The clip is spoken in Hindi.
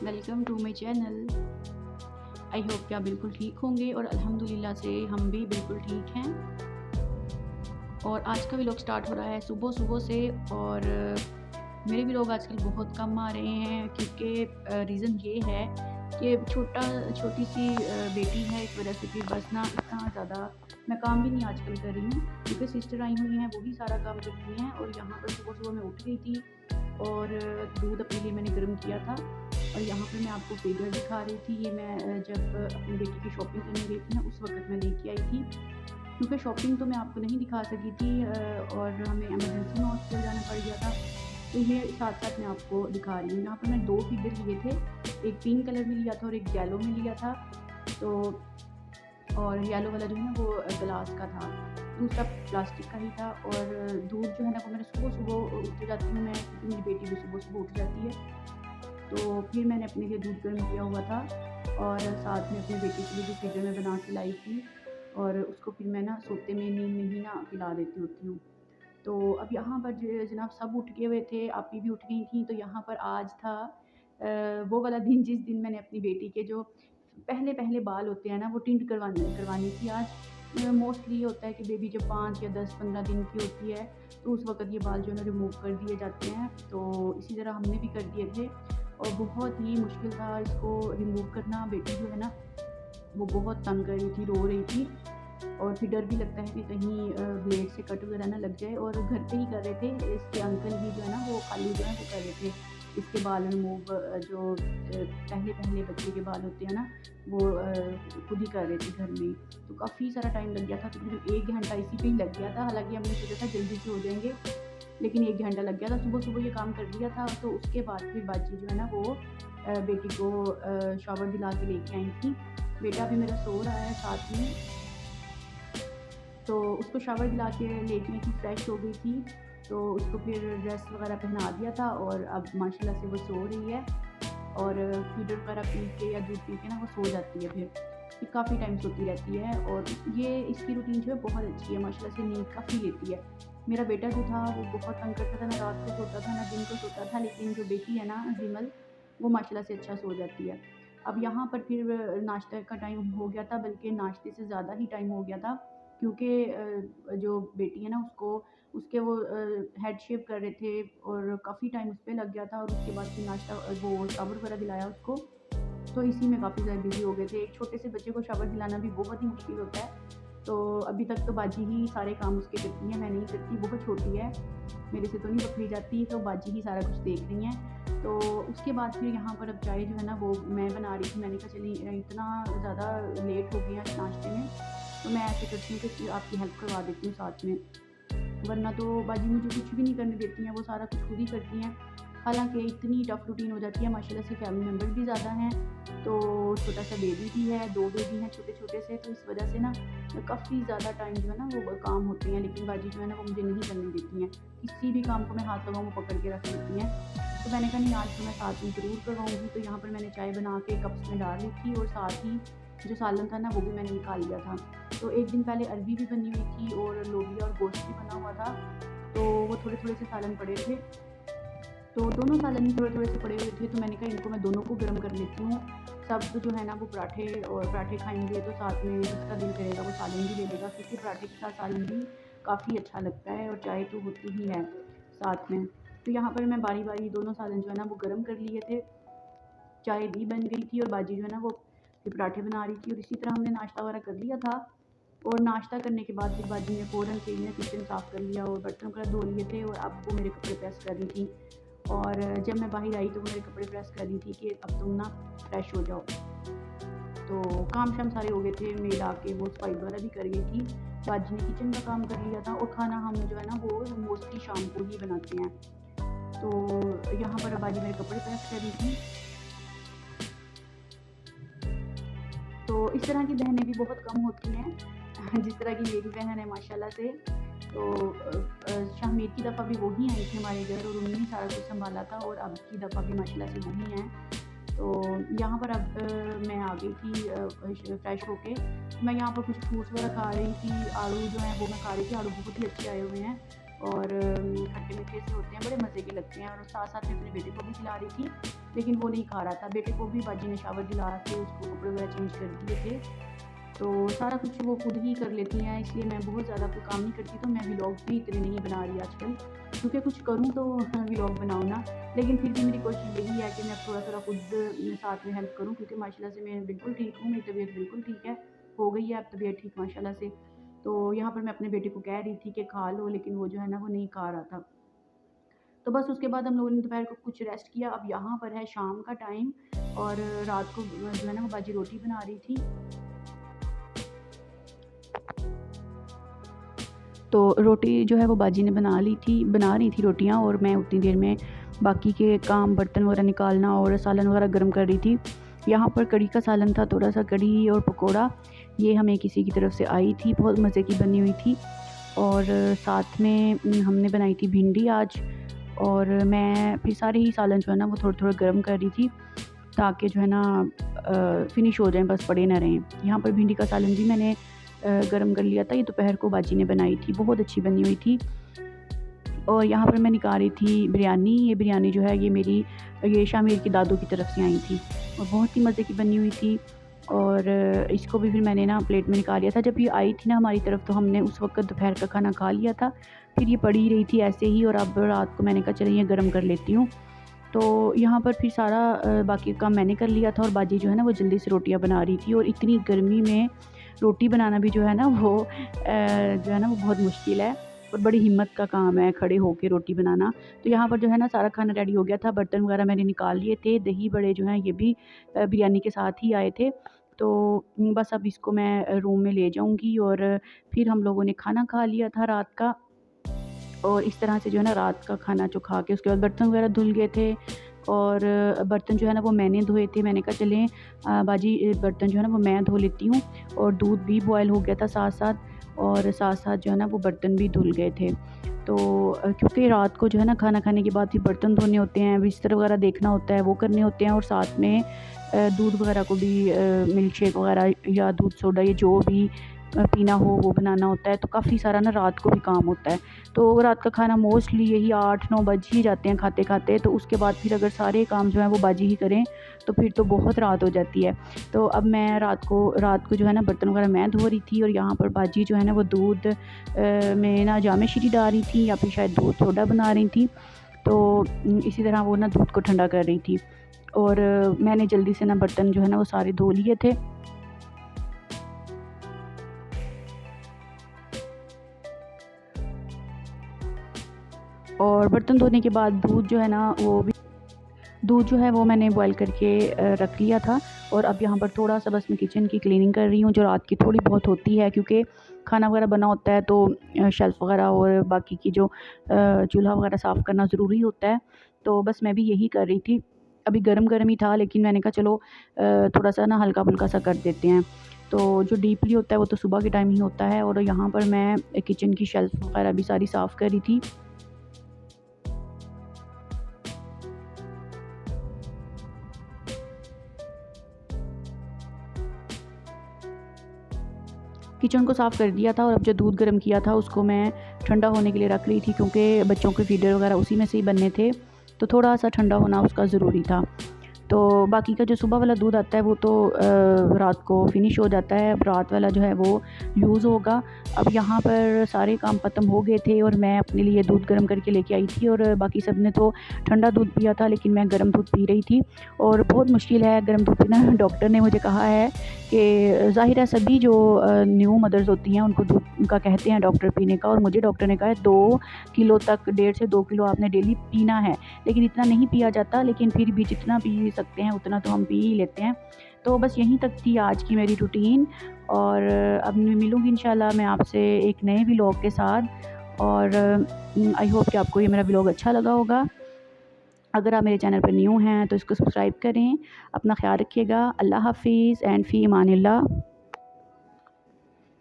Welcome to my channel. I hope कि आप बिल्कुल ठीक होंगे और अल्हम्दुलिल्लाह से हम भी बिल्कुल ठीक हैं। और आज का व्लॉग स्टार्ट हो रहा है सुबह सुबह से। और मेरे व्लॉग आजकल बहुत कम आ रहे हैं क्योंकि रीज़न ये है कि छोटी सी बेटी है, इस वजह से फिर बस ना इतना ज़्यादा मैं काम भी नहीं आजकल कर रही हूँ क्योंकि सिस्टर आई हुई हैं, वो भी सारा काम करती हैं। और यहाँ पर सुबह सुबह मैं उठ गई थी और दूध अपने लिए मैंने गर्म किया था। और यहाँ पे मैं आपको फिगर दिखा रही थी, ये मैं जब अपनी बेटी की शॉपिंग करने गई थी ना, उस वक्त मैं लेके आई थी। क्योंकि शॉपिंग तो मैं आपको नहीं दिखा सकी थी और हमें इमरजेंसी में हॉस्पिटल जाना पड़ गया था, तो ये साथ साथ मैं आपको दिखा रही हूँ। यहाँ पर मैं 2 फिगर लिए थे, एक पिंक कलर में लिया था और एक येलो में लिया था। तो और येलो वाला जो है ना वो ग्लास का था, दूसरा प्लास्टिक का ही था। और दूध जो है ना वो मैंने सुबह सुबह उठ जाती हूँ मैं, क्योंकि मेरी बेटी भी सुबह सुबह उठ जाती है। तो फिर मैंने अपने लिए दूध गर्म किया हुआ था और साथ में अपनी बेटी के लिए भी फिगर में बना के लाई थी। और उसको फिर मैं ना सोते में नींद में ही ना पिला देती होती हूँ। तो अब यहाँ पर जनाब सब उठ गए हुए थे, आपी भी उठ गई थी। तो यहाँ पर आज था वो वाला दिन जिस दिन मैंने अपनी बेटी के जो पहले पहले बाल होते हैं ना वो टिंट करवानी थी आज। मोस्टली ये होता है कि बेबी जब 5 या 10-15 दिन की होती है तो उस वक्त ये बाल जो है ना रिमूव कर दिए जाते हैं। तो इसी तरह हमने भी कर दिए थे और बहुत ही मुश्किल था इसको रिमूव करना। बेटी जो है ना वो बहुत तंग कर रही थी, रो रही थी। और फिर डर भी लगता है कि कहीं ब्लेड से कट वगैरह ना लग जाए। और घर पे ही कर रहे थे, इसके अंकल भी जो है ना वो खाली जो है वो कर रहे थे इसके बाल रिमूव। जो पहले पहले बच्चे के बाल होते हैं ना वो खुद ही कर रहे थे घर में। तो काफ़ी सारा टाइम लग गया था, तकरीबन 1 घंटा इसी पे ही लग गया था। हालांकि हमने सोचा था जल्दी से हो जाएंगे, लेकिन 1 घंटा लग गया था। सुबह सुबह ये काम कर दिया था। तो उसके बाद फिर बाजी जो है ना वो बेटी को शावर दिला के लेके आई थी। बेटा भी मेरा सो रहा है साथ में, तो उसको शावर दिला के लेके आई थी, फ्रेश हो गई थी। तो उसको फिर ड्रेस वगैरह पहना दिया था और अब माशाल्लाह से वो सो रही है। और फीडर वगैरह पी के या दूध पी के ना वो सो जाती है। फिर काफ़ी टाइम सोती रहती है और ये इसकी रूटीन जो है बहुत अच्छी है, माशाल्लाह से नींद काफ़ी लेती है। मेरा बेटा जो था वो बहुत तंग करता था, ना रात को सोता था ना दिन को सोता था। लेकिन जो बेटी है ना जिमल, वो माशाल्लाह से अच्छा सो जाती है। अब यहाँ पर फिर नाश्ते का टाइम हो गया था, बल्कि नाश्ते से ज़्यादा ही टाइम हो गया था क्योंकि जो बेटी है ना उसको उसके वो हेड शेव कर रहे थे और काफ़ी टाइम उस पे लग गया था। और उसके बाद फिर नाश्ता वो शावर वगैरह दिलाया उसको, तो इसी में काफ़ी ज़्यादा बिज़ी हो गए थे। एक छोटे से बच्चे को शावर दिलाना भी बहुत ही मुश्किल होता है। तो अभी तक तो बाजी ही सारे काम उसके करती हैं, मैं नहीं करती, बहुत छोटी है, मेरे से तो नहीं पकड़ी जाती। तो बाजी ही सारा कुछ देख रही हैं। तो उसके बाद फिर यहाँ पर अब चाय जो है ना वो मैं बना रही थी। मैंने कहा चलिए इतना ज़्यादा लेट हो गया नाश्ते में, तो मैं ऐसे करती हूँ कि आपकी हेल्प करवा देती हूँ साथ में, वरना तो बाजी मुझे कुछ भी नहीं करने देती हैं, वो सारा कुछ खुद ही करती हैं। हालाँकि इतनी टफ़ रूटीन हो जाती है, माशाल्लाह से फैमिली मेंबर भी ज़्यादा हैं। तो छोटा सा बेबी भी है, 2 बेबी हैं छोटे-छोटे से, तो इस वजह से ना काफ़ी ज़्यादा टाइम जो है ना वो काम होते हैं। लेकिन बाजी जो है ना वो मुझे नहीं करने देती हैं, किसी भी काम को मैं हाथ लगाऊँ वो पकड़ के रख लेती हैं। तो मैंने कहा नहीं, आज तो मैं साथ में ज़रूर करवाऊँगी। तो यहाँ पर मैंने चाय बना के कप्स में डाल ली थी और साथ ही जो सालन था ना वो भी मैंने निकाल लिया था। तो एक दिन पहले अरबी भी बनी हुई थी और लोबिया और गोश्त भी बना हुआ था, तो वो थोड़े-थोड़े से सालन पड़े थे। तो दोनों सालन ही थोड़े-थोड़े से पड़े हुए थे, तो मैंने कहा इनको मैं दोनों को गर्म कर लेती हूँ। सब जो है ना वो पराठे खाएँगे, तो साथ में जिसका दिल करेगा वो सालन भी ले लेगा, क्योंकि पराठे के साथ सालन भी काफ़ी अच्छा लगता है और चाय तो होती ही है साथ में। तो यहाँ पर मैं बारी-बारी दोनों सालन जो है ना वो गर्म कर लिए थे, चाय भी बन गई थी और बाजी जो है ना वो फिर पराठे बना रही थी। और इसी तरह हमने नाश्ता वगैरह कर लिया था। और नाश्ता करने के बाद फिर बाजी ने फ़ौरन से ही ना किचन साफ़ कर लिया और बर्तन वगैरह धो लिए थे और अब वो मेरे कपड़े प्रेस कर रही थी। और जब मैं बाहर आई तो वो मेरे कपड़े प्रेस कर रही थी कि अब तुम ना फ्रेश हो जाओ। तो काम शाम सारे हो गए थे, मेड आके वो सफाई वगैरह भी कर गई थी। बाजी ने किचन का काम कर लिया था और खाना हम जो है ना वो मोस्टली शाम को ही बनाते हैं। तो यहाँ पर बाजी मेरे कपड़े प्रेस कर रही थी। तो इस तरह की बहनें भी बहुत कम होती हैं जिस तरह की मेरी बहन है माशाल्लाह से। तो शामिर की दफ़ा भी वही आई थी हमारे घर और उन्होंने सारा कुछ संभाला था और अब की दफ़ा भी माशाल्लाह से वही हैं। तो यहाँ पर अब मैं आ गई थी फ्रेश होके। मैं यहाँ पर कुछ फ्रूट्स वगैरह खा रही थी, आड़ू जो है वो मैं खा रही थी। आड़ू बहुत ही अच्छे आए हुए हैं और खट्टे मीठे से होते हैं, बड़े मज़े के लगते हैं। और साथ साथ में अपने बेटे को भी खिला रही थी, लेकिन वो नहीं खा रहा था। बेटे को भी बाजी ने शावर दिला के उसको कपड़े वगैरह चेंज कर दिए थे। तो सारा कुछ वो खुद ही कर लेती हैं, इसलिए मैं बहुत ज़्यादा कोई काम नहीं करती। तो मैं व्लॉग भी इतने नहीं बना रही आजकल, क्योंकि कुछ करूँ तो व्लॉग बनाऊँ ना। लेकिन फिर भी मेरी कोशिश यही है कि मैं थोड़ा थोड़ा खुद साथ में हेल्प करूँ, क्योंकि माशाल्लाह से मैं बिल्कुल ठीक हूँ, मेरी तबीयत बिल्कुल ठीक है, हो गई है अब तबीयत ठीक माशाल्लाह से। तो यहाँ पर मैं अपने बेटे को कह रही थी कि खा लो, लेकिन वो जो है ना वो नहीं खा रहा था। तो बस उसके बाद हम लोगों ने दोपहर को कुछ रेस्ट किया। अब यहाँ पर है शाम का टाइम, और रात को जो है ना वो बाजी रोटी बना रही थी। तो रोटी जो है वो बाजी ने बना रही थी रोटियाँ, और मैं उतनी देर में बाकी के काम, बर्तन वगैरह निकालना और सालन वगैरह गर्म कर रही थी। यहाँ पर कड़ी का सालन था, थोड़ा सा कड़ी और पकोड़ा, ये हमें किसी की तरफ से आई थी, बहुत मज़े की बनी हुई थी। और साथ में हमने बनाई थी भिंडी आज। और मैं फिर सारे ही सालन जो है ना वो थोड़ा थोड़ा गर्म कर रही थी, ताकि जो है ना फिनिश हो जाए, बस पड़े ना रहें। यहाँ पर भिंडी का सालन भी मैंने गरम कर लिया था, ये दोपहर को बाजी ने बनाई थी, बहुत अच्छी बनी हुई थी। और यहाँ पर मैं निकाल रही थी बिरयानी। ये बिरयानी जो है ये शामिर की दादू की तरफ से आई थी, और बहुत ही मज़े की बनी हुई थी। और इसको भी फिर मैंने ना प्लेट में निकाल लिया था। जब ये आई थी ना हमारी तरफ, तो हमने उस वक्त दोपहर का खाना खा लिया था। फिर ये पड़ी रही थी ऐसे ही, और अब रात को मैंने कहा चलिए ये गर्म कर लेती हूँ। तो यहाँ पर फिर सारा बाकी काम मैंने कर लिया था, और बाजी जो है ना वो जल्दी से रोटियाँ बना रही थी। और इतनी गर्मी में रोटी बनाना भी जो है ना वो बहुत मुश्किल है, और बड़ी हिम्मत का काम है खड़े होके रोटी बनाना। तो यहाँ पर जो है ना सारा खाना रेडी हो गया था, बर्तन वगैरह मैंने निकाल लिए थे। दही बड़े जो हैं ये भी बिरयानी के साथ ही आए थे। तो बस अब इसको मैं रूम में ले जाऊँगी। और फिर हम लोगों ने खाना खा लिया था रात का। और इस तरह से जो है ना रात का खाना जो खा के उसके बाद बर्तन वगैरह धुल गए थे। और बर्तन जो है ना वो मैंने धोए थे। मैंने कहा चलें बाजी बर्तन जो है ना वो मैं धो लेती हूँ। और दूध भी बॉयल हो गया था साथ साथ, और साथ साथ जो है ना वो बर्तन भी धुल गए थे। तो क्योंकि रात को जो है ना खाना खाने के बाद फिर बर्तन धोने होते हैं, बिस्तर वगैरह देखना होता है, वो करने होते हैं। और साथ में दूध वगैरह को भी मिल्क शेक वगैरह या दूध सोडा, ये जो भी पीना हो वो बनाना होता है। तो काफ़ी सारा ना रात को भी काम होता है। तो रात का खाना मोस्टली यही 8-9 बज ही जाते हैं खाते खाते। तो उसके बाद फिर अगर सारे काम जो है वो बाजी ही करें, तो फिर तो बहुत रात हो जाती है। तो अब मैं रात को जो है ना बर्तन वगैरह मैं धो रही थी, और यहाँ पर बाजी जो है ना वो दूध में ना जामे शीरी डाल रही थी, या फिर शायद दूध सोडा बना रही थी। तो इसी तरह वो ना दूध को ठंडा कर रही थी। और मैंने जल्दी से ना बर्तन जो है ना वो सारे धो लिए थे। और बर्तन धोने के बाद दूध जो है वो मैंने बॉयल करके रख लिया था। और अब यहाँ पर थोड़ा सा बस मैं किचन की क्लीनिंग कर रही हूँ, जो रात की थोड़ी बहुत होती है, क्योंकि खाना वगैरह बना होता है तो शेल्फ़ वगैरह और बाकी की जो चूल्हा वगैरह साफ़ करना ज़रूरी होता है। तो बस मैं भी यही कर रही थी। अभी गरम ही था, लेकिन मैंने कहा चलो थोड़ा सा ना हल्का-फुल्का सा कर देते हैं। तो जो डीपली होता है वो तो सुबह के टाइम ही होता है। और यहाँ पर मैं किचन की शेल्फ़ वगैरह भी सारी साफ़ कर रही थी। किचन को साफ़ कर दिया था, और अब जो दूध गर्म किया था उसको मैं ठंडा होने के लिए रख रही थी, क्योंकि बच्चों के फीडर वगैरह उसी में से ही बनने थे। तो थोड़ा सा ठंडा होना उसका ज़रूरी था। तो बाकी का जो सुबह वाला दूध आता है वो तो रात को फ़िनिश हो जाता है। अब रात वाला जो है वो यूज़ होगा। अब यहाँ पर सारे काम ख़त्म हो गए थे, और मैं अपने लिए दूध गर्म करके लेके आई थी। और बाकी सब ने तो ठंडा दूध पिया था, लेकिन मैं गर्म दूध पी रही थी। और बहुत मुश्किल है गर्म दूध पीना। डॉक्टर ने मुझे कहा है कि ज़ाहिर है सभी जो न्यू मदर्स होती हैं उनको दूध का कहते हैं डॉक्टर पीने का। और मुझे डॉक्टर ने कहा है 2 किलो तक, 1.5 से 2 किलो आपने डेली पीना है। लेकिन इतना नहीं पिया जाता, लेकिन फिर भी जितना पी सकते हैं उतना तो हम पी ही लेते हैं। तो बस यहीं तक थी आज की मेरी रूटीन। और अब मैं मिलूँगी इंशाल्लाह मैं आपसे एक नए व्लॉग के साथ। और आई होप कि आपको ये मेरा व्लॉग अच्छा लगा होगा। अगर आप मेरे चैनल पर न्यू हैं तो इसको सब्सक्राइब करें। अपना ख्याल रखिएगा। अल्लाह हाफ़िज़ एंड फ़ी अमानिल्लाह।